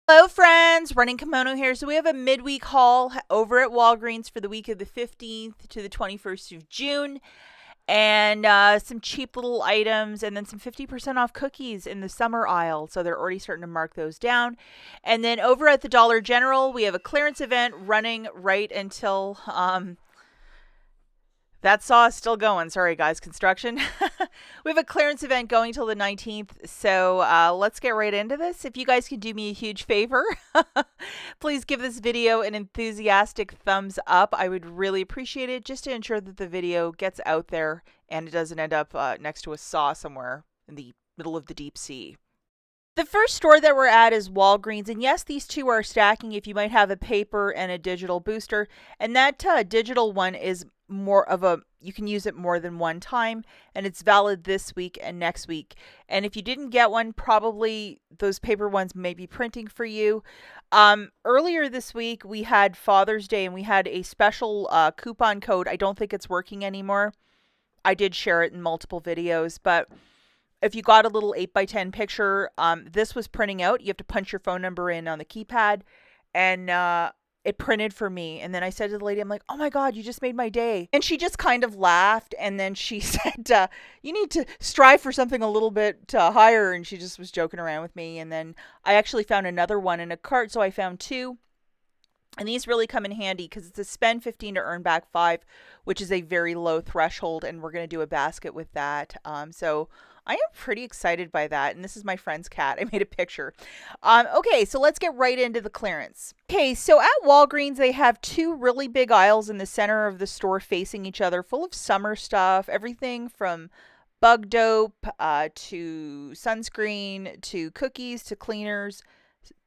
Hello friends, Running Kimono here. So we have a midweek haul over at Walgreens for the week of the 15th to the 21st of June. And some cheap little items, and then some 50% off cookies in the summer aisle. So they're already starting to mark those down. And then over at the Dollar General, we have a clearance event running right until that saw is still going. Sorry, guys, construction. We have a clearance event going till the 19th. So let's get right into this. If you guys could do me a huge favor, please give this video an enthusiastic thumbs up. I would really appreciate it, just to ensure that the video gets out there and it doesn't end up next to a saw somewhere in the middle of the deep sea. The first store that we're at is Walgreens, and yes, these two are stacking if you might have a paper and a digital booster, and that digital one is more of a, you can use it more than one time, and it's valid this week and next week. And if you didn't get one, probably those paper ones may be printing for you. Earlier this week, we had Father's Day, and we had a special coupon code. I don't think it's working anymore. I did share it in multiple videos, but if you got a little 8x10 picture, this was printing out. You have to punch your phone number in on the keypad, and it printed for me. And then I said to the lady, I'm like, oh my God, you just made my day. And she just kind of laughed. And then she said, you need to strive for something a little bit higher. And she just was joking around with me. And then I actually found another one in a cart. So I found two. And these really come in handy because it's a spend 15 to earn back 5, which is a very low threshold. And we're going to do a basket with that. So I am pretty excited by that. And this is my friend's cat. I made a picture. Okay, so let's get right into the clearance. Okay, so at Walgreens, they have two really big aisles in the center of the store facing each other, full of summer stuff. Everything from bug dope to sunscreen to cookies to cleaners,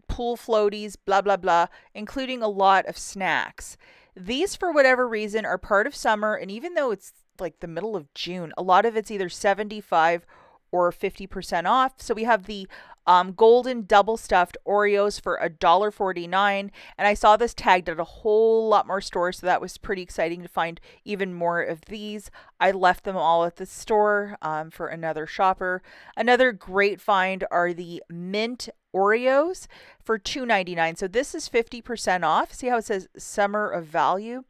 pool floaties, blah, blah, blah, including a lot of snacks. These, for whatever reason, are part of summer, and even though it's like the middle of June, a lot of it's either 75 or 50% off. So we have the golden double stuffed Oreos for $1.49, and I saw this tagged at a whole lot more stores, so that was pretty exciting to find even more of these. I left them all at the store for another shopper. Another great find are the mint Oreos for $2.99. So this is 50% off. See how it says summer of value?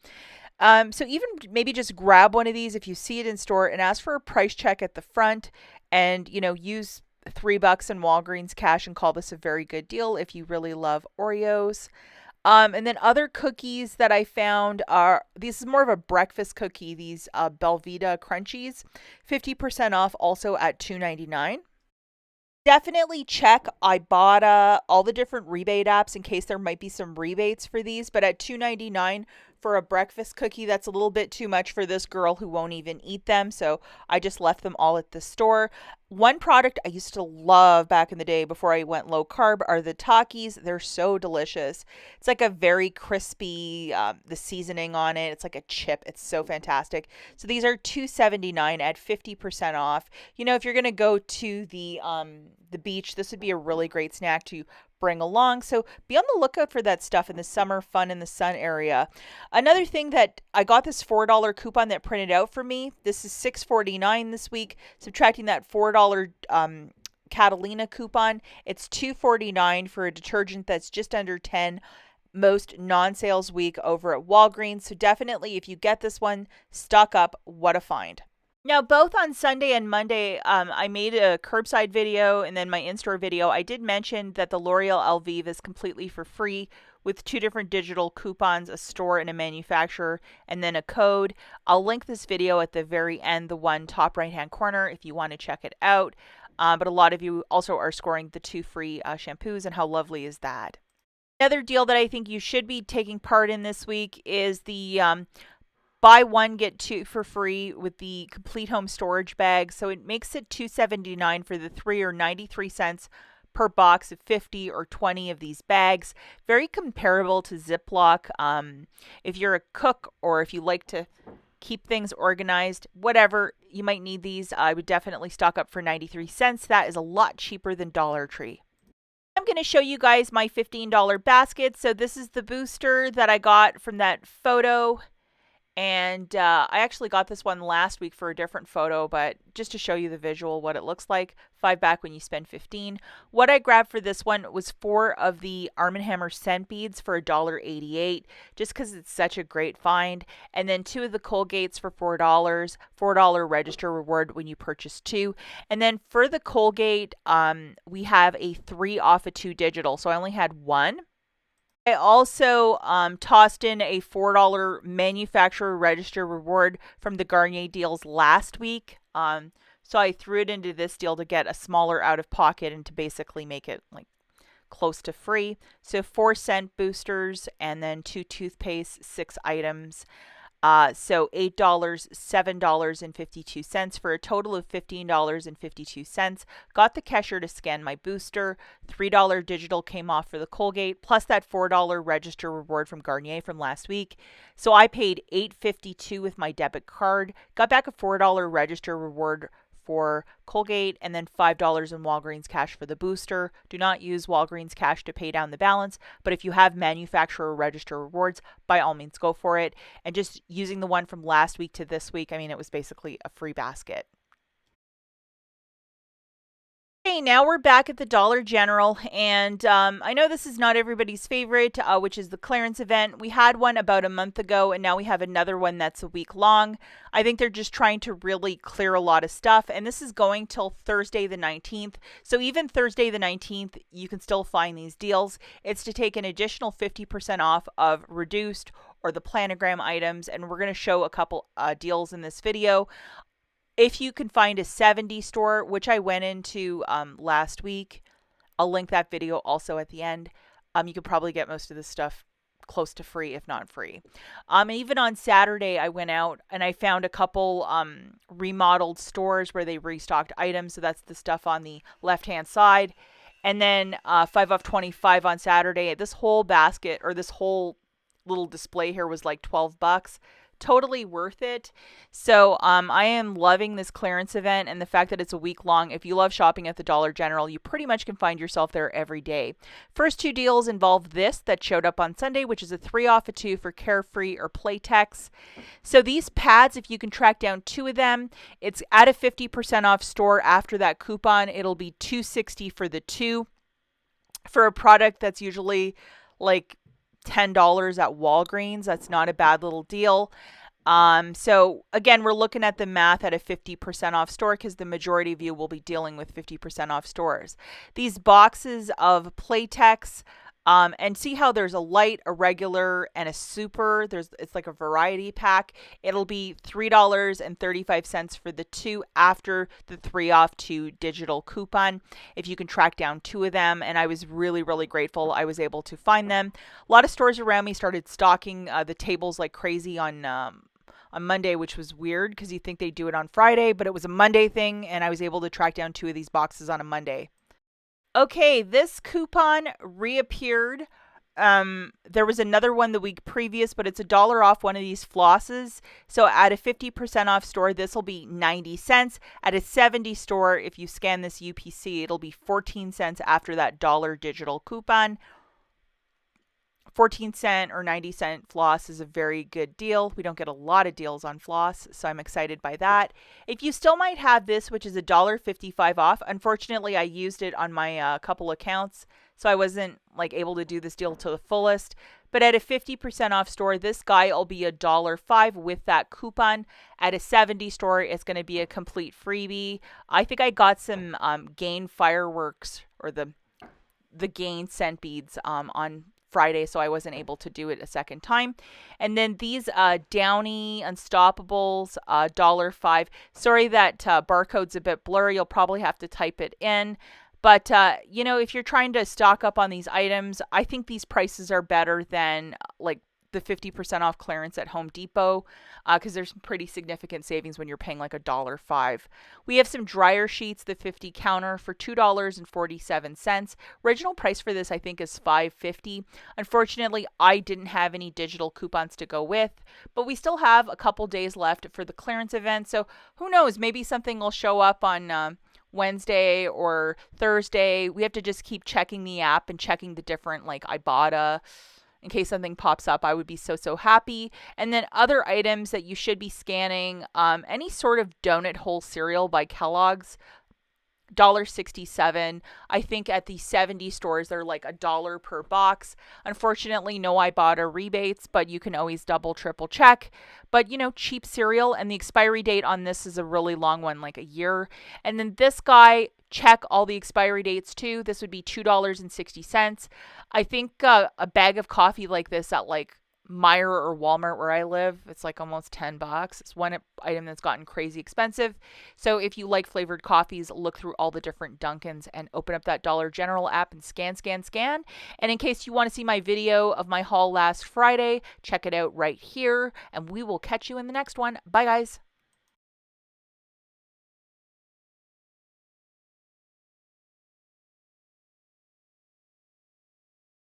So even maybe just grab one of these if you see it in store and ask for a price check at the front, and use $3 in Walgreens cash and call this a very good deal if you really love Oreos. And then other cookies that I found are, this is more of a breakfast cookie, these Belvita Crunchies, 50% off, also at $2.99. Definitely check IBOTTA, all the different rebate apps in case there might be some rebates for these. But at $2.99 for a breakfast cookie, that's a little bit too much for this girl who won't even eat them. So I just left them all at the store. One product I used to love back in the day before I went low carb are the Takis. They're so delicious. It's like a very crispy, the seasoning on it, it's like a chip. It's so fantastic. So these are $2.79 at 50% off. If you're going to go to the beach, this would be a really great snack to bring along. So be on the lookout for that stuff in the summer fun in the sun area. Another thing that I got, this $4 coupon that printed out for me. This is $6.49 this week. Subtracting that $4 Catalina coupon, it's $2.49 for a detergent that's just under 10. Most non-sales week over at Walgreens. So definitely, if you get this one, stock up. What a find. Now, both on Sunday and Monday, I made a curbside video and then my in-store video. I did mention that the L'Oreal Elvive is completely for free with two different digital coupons, a store and a manufacturer, and then a code. I'll link this video at the very end, the one top right-hand corner, if you want to check it out. But a lot of you also are scoring the 2 free shampoos, and how lovely is that? Another deal that I think you should be taking part in this week is the buy one, get two for free with the complete home storage bag. So it makes it $2.79 for the 3 or 93 cents per box of 50 or 20 of these bags. Very comparable to Ziploc. If you're a cook or if you like to keep things organized, whatever, you might need these. I would definitely stock up for 93 cents. That is a lot cheaper than Dollar Tree. I'm going to show you guys my $15 basket. So this is the booster that I got from that photo. And I actually got this one last week for a different photo, but just to show you the visual, what it looks like. 5 back when you spend 15. What I grabbed for this one was 4 of the Arm & Hammer scent beads for $1.88, just because it's such a great find. And then 2 of the Colgates for $4, $4 register reward when you purchase 2. And then for the Colgate, we have a 3 off a 2 digital, so I only had 1. I also tossed in a $4 manufacturer register reward from the Garnier deals last week. So I threw it into this deal to get a smaller out of pocket and to basically make it like close to free. So 4 scent boosters and then 2 toothpaste, 6 items. So $8, $7.52 for a total of $15.52. Got the cashier to scan my booster. $3 digital came off for the Colgate, plus that $4 register reward from Garnier from last week. So I paid $8.52 with my debit card. Got back a $4 register reward for Colgate, and then $5 in Walgreens cash for the booster. Do not use Walgreens cash to pay down the balance, but if you have manufacturer register rewards, by all means go for it. And just using the one from last week to this week, I mean, it was basically a free basket. Okay, now we're back at the Dollar General, and I know this is not everybody's favorite, which is the clearance event. We had one about a month ago, and now we have another one that's a week long. I think they're just trying to really clear a lot of stuff, and this is going till Thursday the 19th. So even Thursday the 19th, you can still find these deals. It's to take an additional 50% off of reduced or the planogram items, and we're going to show a couple deals in this video. If you can find a 70 store, which I went into last week, I'll link that video also at the end. You could probably get most of this stuff close to free, if not free. Even on Saturday, I went out and I found a couple remodeled stores where they restocked items. So that's the stuff on the left-hand side. And then 5 off 25 on Saturday. This whole basket, or this whole little display here, was like $12. Totally worth it. So I am loving this clearance event and the fact that it's a week long. If you love shopping at the Dollar General, you pretty much can find yourself there every day. First 2 deals involve this that showed up on Sunday, which is a 3 off a 2 for Carefree or Playtex. So these pads, if you can track down 2 of them, it's at a 50% off store. After that coupon, it'll be $2.60 for the 2 for a product that's usually like $10 at Walgreens. That's not a bad little deal. So again, we're looking at the math at a 50% off store because the majority of you will be dealing with 50% off stores. These boxes of Playtex, and see how there's a light, a regular, and a super. It's like a variety pack. It'll be $3.35 for the 2 after the 3 off 2 digital coupon. If you can track down 2 of them, and I was really, really grateful I was able to find them. A lot of stores around me started stocking the tables like crazy on Monday, which was weird because you think they do it on Friday, but it was a Monday thing, and I was able to track down 2 of these boxes on a Monday. Okay, this coupon reappeared. There was another one the week previous, but it's $1 off one of these flosses. So at a 50% off store, this will be 90 cents. At a 70 store, if you scan this UPC, it'll be 14 cents after that dollar digital coupon. 14-cent or 90-cent floss is a very good deal. We don't get a lot of deals on floss, so I'm excited by that. If you still might have this, which is $1.55 off, unfortunately I used it on my couple accounts, so I wasn't like able to do this deal to the fullest. But at a 50% off store, this guy will be $1.05 with that coupon. At a 70 store, it's going to be a complete freebie. I think I got some Gain fireworks, or the Gain scent beads on Friday, so I wasn't able to do it a second time. And then these Downy Unstoppables, $1.05. Sorry that barcode's a bit blurry. You'll probably have to type it in. But, you know, if you're trying to stock up on these items, I think these prices are better than like the 50% off clearance at Home Depot, because there's some pretty significant savings when you're paying like $1.05. We have some dryer sheets, the 50 counter, for $2.47. Original price for this, I think, is $5.50. Unfortunately, I didn't have any digital coupons to go with, but we still have a couple days left for the clearance event. So who knows? Maybe something will show up on Wednesday or Thursday. We have to just keep checking the app and checking the different like IBOTTA in case something pops up. I would be so happy. And then other items that you should be scanning, any sort of donut hole cereal by Kellogg's, $1.67. I think at the 70 stores they're like $1 per box. Unfortunately, no IBOTTA rebates, but you can always double, triple check. But cheap cereal, and the expiry date on this is a really long one, like a year. And then this guy, check all the expiry dates too. This would be $2.60. I think a bag of coffee like this at like Meijer or Walmart where I live, it's like almost $10. It's one item that's gotten crazy expensive. So if you like flavored coffees, look through all the different Dunkins and open up that Dollar General app and scan. And in case you want to see my video of my haul last Friday, check it out right here, and we will catch you in the next one. Bye, guys.